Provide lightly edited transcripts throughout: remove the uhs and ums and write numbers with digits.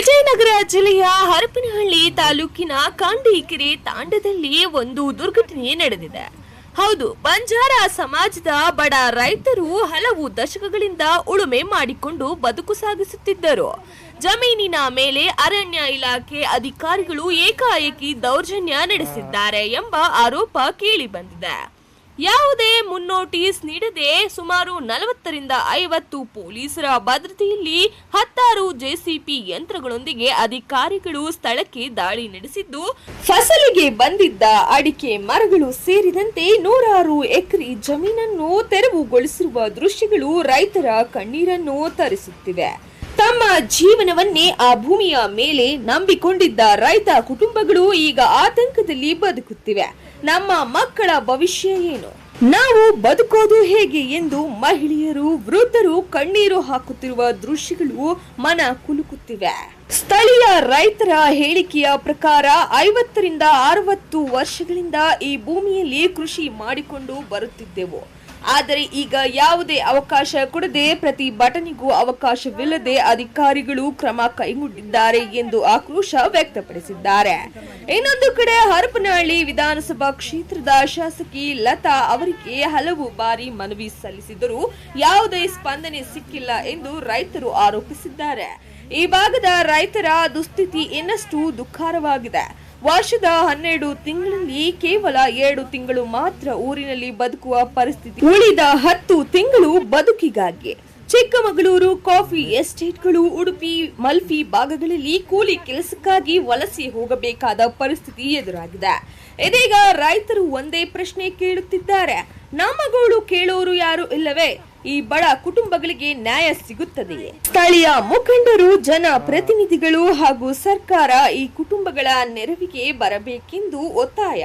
ವಿಜಯನಗರ ಜಿಲ್ಲೆಯ ಹರಪನಹಳ್ಳಿ ತಾಲೂಕಿನ ಕಾಂಡೀಕೆರೆ ತಾಂಡದಲ್ಲಿ ಒಂದು ದುರ್ಘಟನೆ ನಡೆದಿದೆ. ಹೌದು, ಬಂಜಾರ ಸಮಾಜದ ಬಡ ರೈತರು ಹಲವು ದಶಕಗಳಿಂದ ಉಳುಮೆ ಮಾಡಿಕೊಂಡು ಬದುಕು ಸಾಗಿಸುತ್ತಿದ್ದರು. ಜಮೀನಿನ ಮೇಲೆ ಅರಣ್ಯ ಇಲಾಖೆ ಅಧಿಕಾರಿಗಳು ಏಕಾಏಕಿ ದೌರ್ಜನ್ಯ ನಡೆಸಿದ್ದಾರೆ ಎಂಬ ಆರೋಪ ಕೇಳಿ ಬಂದಿದೆ. ಯಾವುದೇ ಮುನ್ನೋಟಿಸ್ ನೀಡದೆ ಸುಮಾರು 40ರಿಂದ 50 ಪೊಲೀಸರ ಭದ್ರತೆಯಲ್ಲಿ 16 ಜೆಸಿಪಿ ಯಂತ್ರಗಳೊಂದಿಗೆ ಅಧಿಕಾರಿಗಳು ಸ್ಥಳಕ್ಕೆ ದಾಳಿ ನಡೆಸಿದ್ದು, ಫಸಲಿಗೆ ಬಂದಿದ್ದ ಅಡಿಕೆ ಮರಗಳು ಸೇರಿದಂತೆ 100 ಎಕರೆ ಜಮೀನನ್ನು ತೆರವುಗೊಳಿಸಿರುವ ದೃಶ್ಯಗಳು ರೈತರ ಕಣ್ಣೀರನ್ನು ತರಿಸುತ್ತಿವೆ. ತಮ್ಮ ಜೀವನವನ್ನೇ ಆ ಭೂಮಿಯ ಮೇಲೆ ನಂಬಿಕೊಂಡಿದ್ದ ರೈತ ಕುಟುಂಬಗಳು ಈಗ ಆತಂಕದಲ್ಲಿ ಬದುಕುತ್ತಿವೆ. ನಮ್ಮ ಮಕ್ಕಳ ಭವಿಷ್ಯ ಏನು, ನಾವು ಬದುಕೋದು ಹೇಗೆ ಎಂದು ಮಹಿಳೆಯರು, ವೃದ್ಧರು ಕಣ್ಣೀರು ಹಾಕುತ್ತಿರುವ ದೃಶ್ಯಗಳು ಮನ ಕುಲುಕುತ್ತಿವೆ. ಸ್ಥಳೀಯ ರೈತರ ಹೇಳಿಕೆಯ ಪ್ರಕಾರ 50ರಿಂದ 60 ವರ್ಷಗಳಿಂದ ಈ ಭೂಮಿಯಲ್ಲಿ ಕೃಷಿ ಮಾಡಿಕೊಂಡು ಬರುತ್ತಿದ್ದೆವು. ಆದರೆ ಈಗ ಯಾವುದೇ ಅವಕಾಶ ಕೊಡದೆ ಪ್ರತಿಭಟನೆಗೂ ಅವಕಾಶವಿಲ್ಲದೆ ಅಧಿಕಾರಿಗಳು ಕ್ರಮ ಕೈಗೊಂಡಿದ್ದಾರೆ ಎಂದು ಆಕ್ರೋಶ ವ್ಯಕ್ತಪಡಿಸಿದ್ದಾರೆ. ಇನ್ನೊಂದು ಕಡೆ ಹರಪನಹಳ್ಳಿ ವಿಧಾನಸಭಾ ಕ್ಷೇತ್ರದ ಶಾಸಕಿ ಲತಾ ಅವರಿಗೆ ಹಲವು ಬಾರಿ ಮನವಿ ಸಲ್ಲಿಸಿದರೂ ಯಾವುದೇ ಸ್ಪಂದನೆ ಸಿಕ್ಕಿಲ್ಲ ಎಂದು ರೈತರು ಆರೋಪಿಸಿದ್ದಾರೆ. ಈ ಭಾಗದ ರೈತರ ದುಸ್ಥಿತಿ ಇನ್ನಷ್ಟು ದುಃಖಕರವಾಗಿದೆ. ವರ್ಷದ 12 ತಿಂಗಳಲ್ಲಿ ಕೇವಲ 2 ತಿಂಗಳು ಮಾತ್ರ ಊರಿನಲ್ಲಿ ಬದುಕುವ ಪರಿಸ್ಥಿತಿ. ಉಳಿದ 10 ತಿಂಗಳು ಬದುಕಿಗಾಗಿ ಚಿಕ್ಕಮಗಳೂರು, ಕಾಫಿ ಎಸ್ಟೇಟ್ಗಳು, ಉಡುಪಿ, ಮಲ್ಪಿ ಭಾಗಗಳಲ್ಲಿ ಕೂಲಿ ಕೆಲಸಕ್ಕಾಗಿ ವಲಸೆ ಹೋಗಬೇಕಾದ ಪರಿಸ್ಥಿತಿ ಎದುರಾಗಿದೆ. ಇದೀಗ ರೈತರು ಒಂದೇ ಪ್ರಶ್ನೆ ಕೇಳುತ್ತಿದ್ದಾರೆ, ನಮ್ಮ ಗೋಳು ಕೇಳೋರು ಯಾರು ಇಲ್ಲವೇ? ಈ ಬಡ ಕುಟುಂಬಗಳಿಗೆ ನ್ಯಾಯ ಸಿಗುತ್ತದೆಯೇ? ಸ್ಥಳೀಯ ಮುಖಂಡರು, ಜನಪ್ರತಿನಿಧಿಗಳು ಹಾಗೂ ಸರ್ಕಾರ ಈ ಕುಟುಂಬಗಳ ನೆರವಿಗೆ ಬರಬೇಕೆಂದು ಒತ್ತಾಯ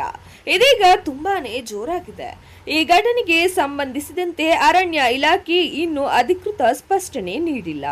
ಇದೀಗ ತುಂಬಾನೇ ಜೋರಾಗಿದೆ. ಈ ಘಟನೆಗೆ ಸಂಬಂಧಿಸಿದಂತೆ ಅರಣ್ಯ ಇಲಾಖೆ ಇನ್ನೂ ಅಧಿಕೃತ ಸ್ಪಷ್ಟನೆ ನೀಡಿಲ್ಲ.